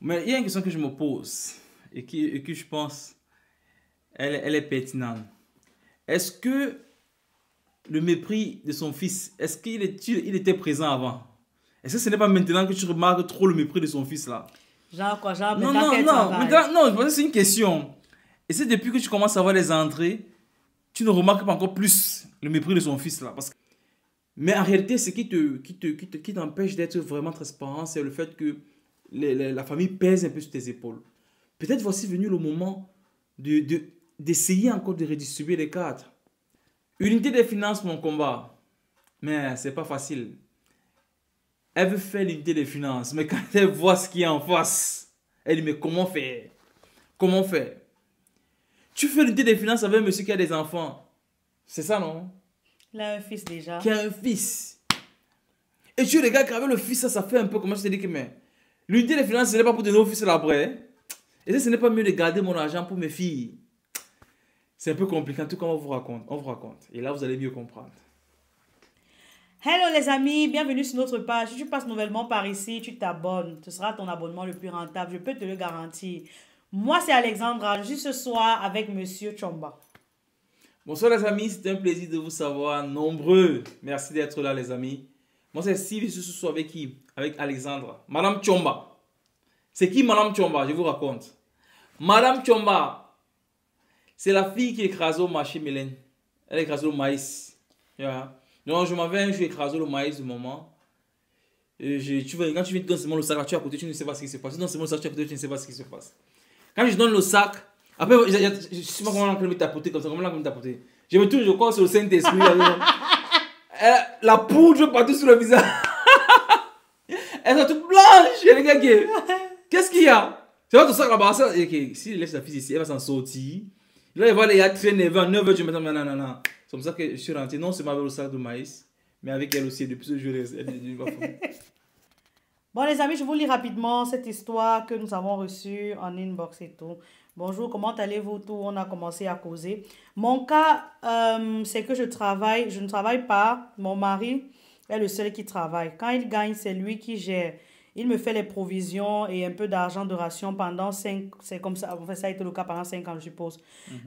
Mais il y a une question que je me pose et que je pense, elle est pertinente. Est-ce que le mépris de son fils, est-ce il était présent avant? Est-ce que ce n'est pas maintenant que tu remarques trop le mépris de son fils là? Genre quoi, genre Non, maintenant non, qu'elle non, travaille. maintenant, non, je pense que c'est une question. Et c'est depuis que tu commences à voir les entrées, tu ne remarques pas encore plus le mépris de son fils là. Mais en réalité, ce qui t'empêche d'être vraiment transparent, c'est le fait que la famille pèse un peu sur tes épaules. Peut-être voici venu le moment d'essayer encore de redistribuer les cartes. Unité des finances, mon combat. Mais c'est pas facile. Elle veut faire l'unité des finances, mais quand elle voit ce qu'il y a en face, elle dit, mais comment faire? Comment faire? Tu fais l'unité des finances avec un monsieur qui a des enfants. C'est ça, non? Il a un fils déjà. Qui a un fils. Et tu regardes qu'avec le fils, ça fait un peu comment je te dis que, mais l'unité des finances, ce n'est pas pour donner au fils là après. Et ça, ce n'est pas mieux de garder mon argent pour mes filles. C'est un peu compliqué. En tout cas, on vous raconte. On vous raconte. Et là, vous allez mieux comprendre. Hello les amis, bienvenue sur notre page. Si tu passes nouvellement par ici, tu t'abonnes. Ce sera ton abonnement le plus rentable, je peux te le garantir. Moi, c'est Alexandra. Je suis ce soir avec Monsieur Chomba. Bonsoir les amis, c'est un plaisir de vous savoir nombreux. Merci d'être là les amis. Moi c'est Sylvie, ce soir avec qui? Avec Alexandra. Madame Chomba. C'est qui Madame Chomba? Je vous raconte. Madame Chomba, c'est la fille qui écrase au marché Mélène. Elle écrase le maïs. Yeah. Donc je m'en vais un jour écraser le maïs du moment. Et tu vois, quand tu viens te donner seulement le sac, là, tu es à côté, tu ne sais pas ce qui se passe. Tu donnes seulement le sac, tu es à côté, tu ne sais pas ce qui se passe. Quand je donne le sac, après, je ne sais pas comment on peut me tapoter comme ça, comment on peut me tapoter. Je me tourne, je crois, sur le Saint-Esprit. La poudre partout sur le visage. Elle est toute blanche. Qu'est-ce qu'il y a? C'est pas ton sac là-bas. Si il laisse la fille ici, elle va s'en sortir. Là, il va aller à très nerveux. À 9h, je me dis, non, non, non. C'est comme ça que je suis rentré. Non seulement avec le sac de maïs, mais avec elle aussi. Depuis ce jour, elle va foutre. Bon les amis, je vous lis rapidement cette histoire que nous avons reçue en inbox et tout. Bonjour, comment allez-vous tout? On a commencé à causer. Mon cas, c'est que je ne travaille pas. Mon mari est le seul qui travaille. Quand il gagne, c'est lui qui gère. Il me fait les provisions et un peu d'argent de ration pendant 5... C'est comme ça, en fait, ça a été le cas pendant 5 ans, je suppose.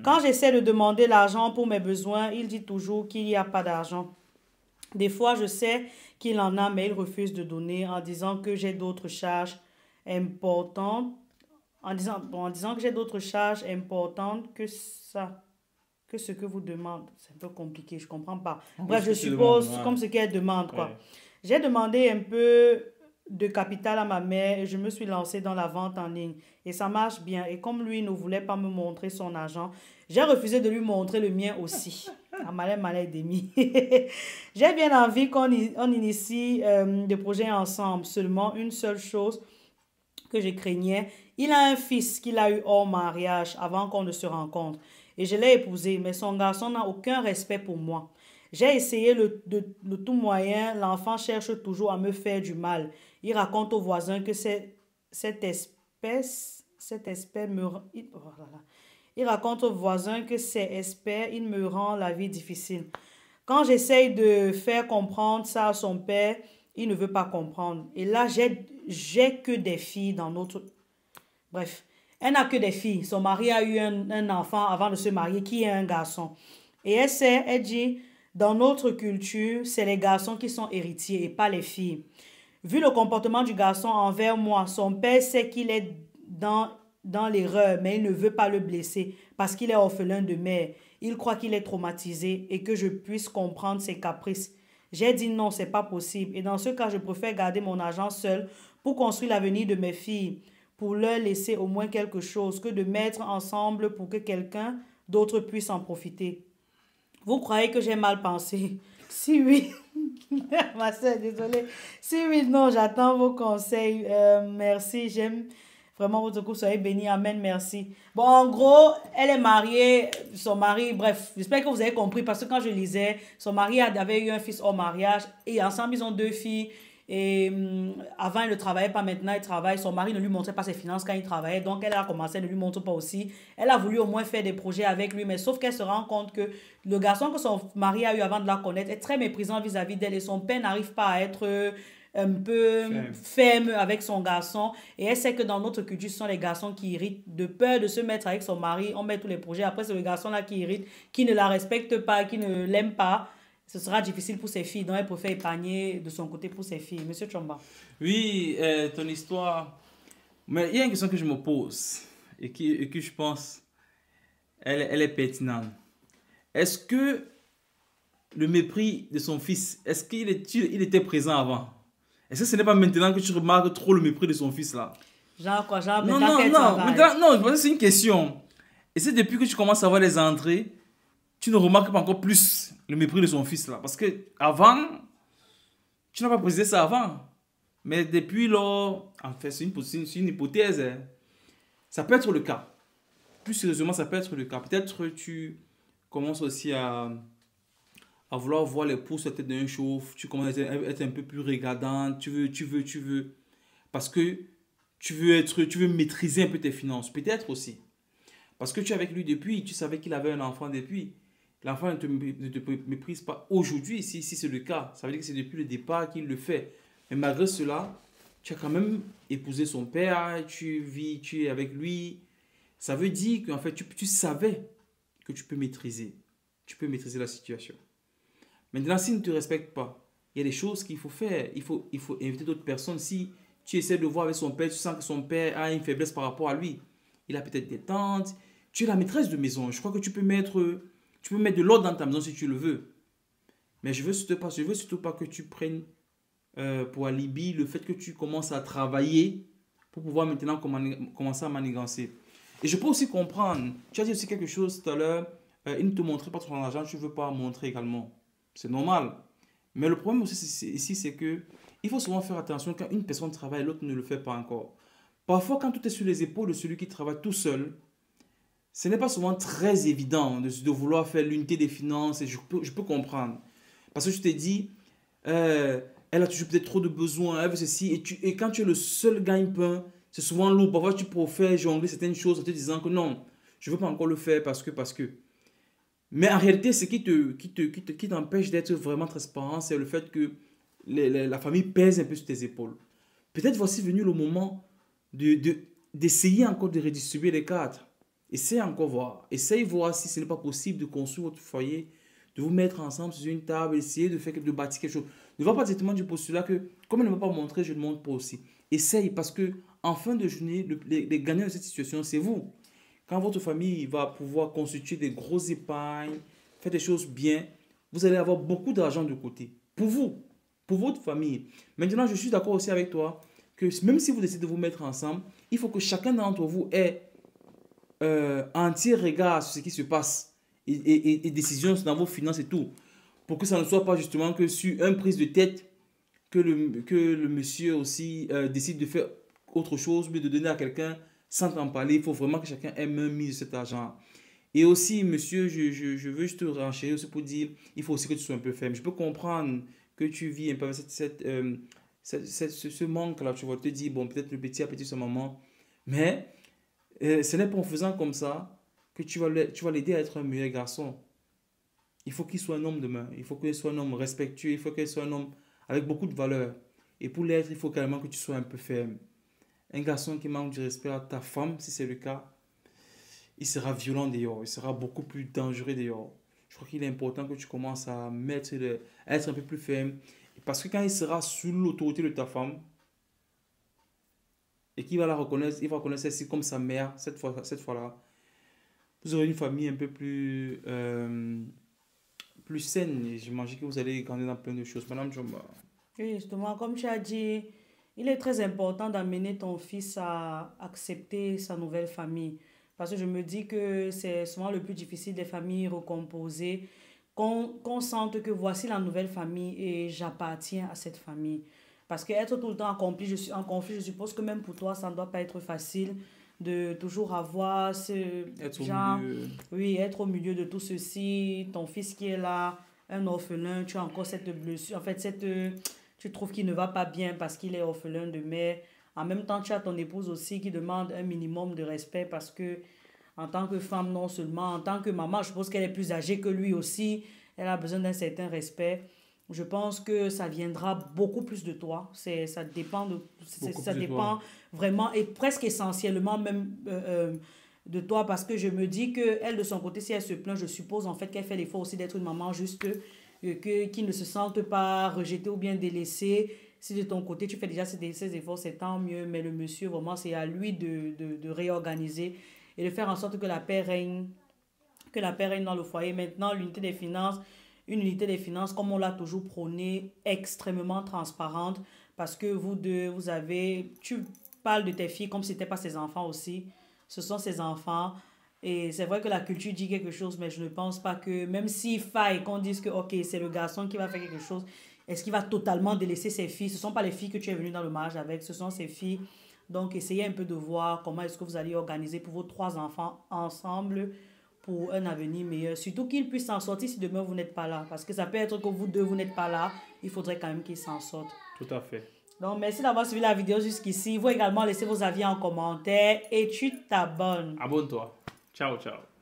Quand j'essaie de demander l'argent pour mes besoins, il dit toujours qu'il n'y a pas d'argent. Des fois, je sais qu'il en a, mais il refuse de donner en disant que j'ai d'autres charges importantes. En disant que j'ai d'autres charges importantes que ça, que ce que vous demandez. C'est un peu compliqué, je ne comprends pas. Bref, je suppose comme ce qu'elle demande, quoi. Ouais. J'ai demandé un peu de capital à ma mère et je me suis lancée dans la vente en ligne. Et ça marche bien. Et comme lui ne voulait pas me montrer son argent, j'ai refusé de lui montrer le mien aussi. Malais demi. J'ai bien envie qu'on initie des projets ensemble. Seulement une seule chose que je craignais. Il a un fils qu'il a eu hors mariage avant qu'on ne se rencontre. Et je l'ai épousé, mais son garçon n'a aucun respect pour moi. J'ai essayé de tout moyen. L'enfant cherche toujours à me faire du mal. Il raconte aux voisins que cette espèce me... Il raconte aux voisins que il me rend la vie difficile. Quand j'essaye de faire comprendre ça à son père, il ne veut pas comprendre. Et là, j'ai que des filles dans notre... Bref, elle n'a que des filles. Son mari a eu un enfant avant de se marier qui est un garçon. Et elle dit, dans notre culture, c'est les garçons qui sont héritiers et pas les filles. Vu le comportement du garçon envers moi, son père sait qu'il est dans l'erreur, mais il ne veut pas le blesser parce qu'il est orphelin de mère. Il croit qu'il est traumatisé et que je puisse comprendre ses caprices. J'ai dit non, c'est pas possible. Et dans ce cas, je préfère garder mon argent seul pour construire l'avenir de mes filles, pour leur laisser au moins quelque chose, que de mettre ensemble pour que quelqu'un d'autre puisse en profiter. Vous croyez que j'ai mal pensé? Si oui, ma soeur, désolée. Si oui, non, j'attends vos conseils. Merci, j'aime vraiment votre coup. Soyez bénis, amen, merci. Bon, en gros, elle est mariée, son mari, bref, j'espère que vous avez compris parce que quand je lisais, son mari avait eu un fils hors mariage et ensemble, ils ont 2 filles. Et avant, il ne travaillait pas, maintenant il travaille. Son mari ne lui montrait pas ses finances quand il travaillait, donc elle a commencé à ne lui montrer pas aussi. Elle a voulu au moins faire des projets avec lui, mais sauf qu'elle se rend compte que le garçon que son mari a eu avant de la connaître est très méprisant vis-à-vis d'elle et son père n'arrive pas à être un peu Ferme. ferme avec son garçon. Et elle sait que dans notre culture, ce sont les garçons qui irritent. De peur de se mettre avec son mari, on met tous les projets. Après, c'est le garçon-là qui irrite, qui ne la respecte pas, qui ne l'aime pas. Ce sera difficile pour ses filles. Donc, elle préfère épargner de son côté pour ses filles. Monsieur Chomba. Oui, ton histoire. Mais il y a une question que je me pose et que je pense, elle est pertinente. Est-ce que le mépris de son fils, est-ce il était présent avant? Est-ce que ce n'est pas maintenant que tu remarques trop le mépris de son fils là? Genre quoi, genre Non, maintenant non, qu'elle non, travaille. maintenant, non, parce que c'est une question. Et c'est depuis que tu commences à voir les entrées, tu ne remarques pas encore plus le mépris de son fils là. Parce que avant, tu n'as pas précisé ça avant. Mais depuis lors, en fait, c'est une hypothèse, hein. Ça peut être le cas. Plus sérieusement, ça peut être le cas. Peut-être tu commences aussi à vouloir voir les pouces sur la tête d'un chauffe. Tu commences à être un peu plus regardant. Tu veux. Parce que tu veux maîtriser un peu tes finances. Peut-être aussi. Parce que tu es avec lui depuis. Tu savais qu'il avait un enfant depuis. L'enfant ne te méprise pas aujourd'hui, si c'est le cas. Ça veut dire que c'est depuis le départ qu'il le fait. Mais malgré cela, tu as quand même épousé son père, tu vis, tu es avec lui. Ça veut dire qu'en fait, tu savais que tu peux maîtriser. Tu peux maîtriser la situation. Maintenant, s'il ne te respecte pas, il y a des choses qu'il faut faire. Il faut inviter d'autres personnes. Si tu essaies de voir avec son père, tu sens que son père a une faiblesse par rapport à lui. Il a peut-être des tantes. Tu es la maîtresse de maison. Je crois que tu peux mettre de l'ordre dans ta maison si tu le veux. Mais je veux surtout pas que tu prennes pour alibi le fait que tu commences à travailler pour pouvoir maintenant commencer à manigancer. Et je peux aussi comprendre, tu as dit aussi quelque chose tout à l'heure, il ne te montrait pas ton argent, tu ne veux pas montrer également. C'est normal. Mais le problème aussi ici, c'est que il faut souvent faire attention quand une personne travaille, l'autre ne le fait pas encore. Parfois, quand tout est sur les épaules de celui qui travaille tout seul, ce n'est pas souvent très évident de vouloir faire l'unité des finances et je peux comprendre. Parce que je t'ai dit, elle a toujours peut-être trop de besoins, elle veut ceci, et quand tu es le seul gagne-pain, c'est souvent lourd. Parfois, tu préfères jongler certaines choses en te disant que non, je ne veux pas encore le faire parce que. Mais en réalité, ce qui t'empêche d'être vraiment transparent, c'est le fait que la famille pèse un peu sur tes épaules. Peut-être voici venu le moment d'essayer encore de redistribuer les cartes. Essaye encore voir. Essaye voir si ce n'est pas possible de construire votre foyer, de vous mettre ensemble sur une table, essayer de bâtir quelque chose. Ne va pas directement du postulat que, comme elle ne m'a pas montré, je ne montre pas aussi. Essaye parce que, en fin de journée, les gagnants de cette situation, c'est vous. Quand votre famille va pouvoir constituer des grosses épargnes, faire des choses bien, vous allez avoir beaucoup d'argent de côté. Pour vous, pour votre famille. Maintenant, je suis d'accord aussi avec toi que même si vous décidez de vous mettre ensemble, il faut que chacun d'entre vous ait entier regard sur ce qui se passe et décisions dans vos finances et tout. Pour que ça ne soit pas justement que sur une prise de tête que le monsieur aussi décide de faire autre chose, mais de donner à quelqu'un sans t'en parler. Il faut vraiment que chacun ait main mise sur cet argent. Et aussi, monsieur, je veux juste te renchérir aussi pour dire, il faut aussi que tu sois un peu ferme. Je peux comprendre que tu vis un peu avec ce manque-là. Tu vas te dire, bon, peut-être le petit à petit, sa maman. Mais ce n'est pas en faisant comme ça que tu vas l'aider à être un meilleur garçon. Il faut qu'il soit un homme demain. Il faut qu'il soit un homme respectueux. Il faut qu'il soit un homme avec beaucoup de valeur. Et pour l'être, il faut carrément que tu sois un peu ferme. Un garçon qui manque du respect à ta femme, si c'est le cas, il sera violent dehors. Il sera beaucoup plus dangereux dehors. Je crois qu'il est important que tu commences à être un peu plus ferme. Parce que quand il sera sous l'autorité de ta femme, et qu'il va la reconnaître, il va reconnaître celle-ci comme sa mère, cette fois-là, vous aurez une famille un peu plus saine. Et j'imagine que vous allez grandir dans plein de choses. Madame Jomba. Oui, justement, comme tu as dit, il est très important d'amener ton fils à accepter sa nouvelle famille. Parce que je me dis que c'est souvent le plus difficile des familles recomposées, qu'on sente que voici la nouvelle famille et j'appartiens à cette famille. Parce qu'être tout le temps en conflit, je suppose que même pour toi, ça ne doit pas être facile de toujours avoir ce Être au genre, milieu. oui, être au milieu de tout ceci, ton fils qui est là, un orphelin, tu as encore cette blessure, en fait, tu trouves qu'il ne va pas bien parce qu'il est orphelin de mère. En même temps, tu as ton épouse aussi qui demande un minimum de respect parce que, en tant que femme, non seulement, en tant que maman, je suppose qu'elle est plus âgée que lui aussi, elle a besoin d'un certain respect. Je pense que ça viendra beaucoup plus de toi. Ça dépend ça dépend vraiment et presque essentiellement même de toi parce que je me dis que elle de son côté, si elle se plaint, je suppose en fait qu'elle fait l'effort aussi d'être une maman juste qui ne se sente pas rejetée ou bien délaissée. Si de ton côté tu fais déjà ces efforts, c'est tant mieux. Mais le monsieur, vraiment, c'est à lui de réorganiser et de faire en sorte que la paix règne dans le foyer. Maintenant, une unité des finances, comme on l'a toujours prôné, extrêmement transparente, parce que vous deux, tu parles de tes filles comme si ce n'était pas ses enfants aussi. Ce sont ses enfants. Et c'est vrai que la culture dit quelque chose, mais je ne pense pas que, même s'il faille qu'on dise que, ok, c'est le garçon qui va faire quelque chose, est-ce qu'il va totalement délaisser ses filles? Ce ne sont pas les filles que tu es venu dans le mariage avec, ce sont ses filles. Donc, essayez un peu de voir comment est-ce que vous allez organiser pour vos 3 enfants ensemble pour un avenir meilleur. Surtout qu'ils puissent s'en sortir si demain vous n'êtes pas là. Parce que ça peut être que vous deux, vous n'êtes pas là. Il faudrait quand même qu'ils s'en sortent. Tout à fait. Donc, merci d'avoir suivi la vidéo jusqu'ici. Vous également laissez vos avis en commentaire et tu t'abonnes. Abonne-toi. Ciao, ciao.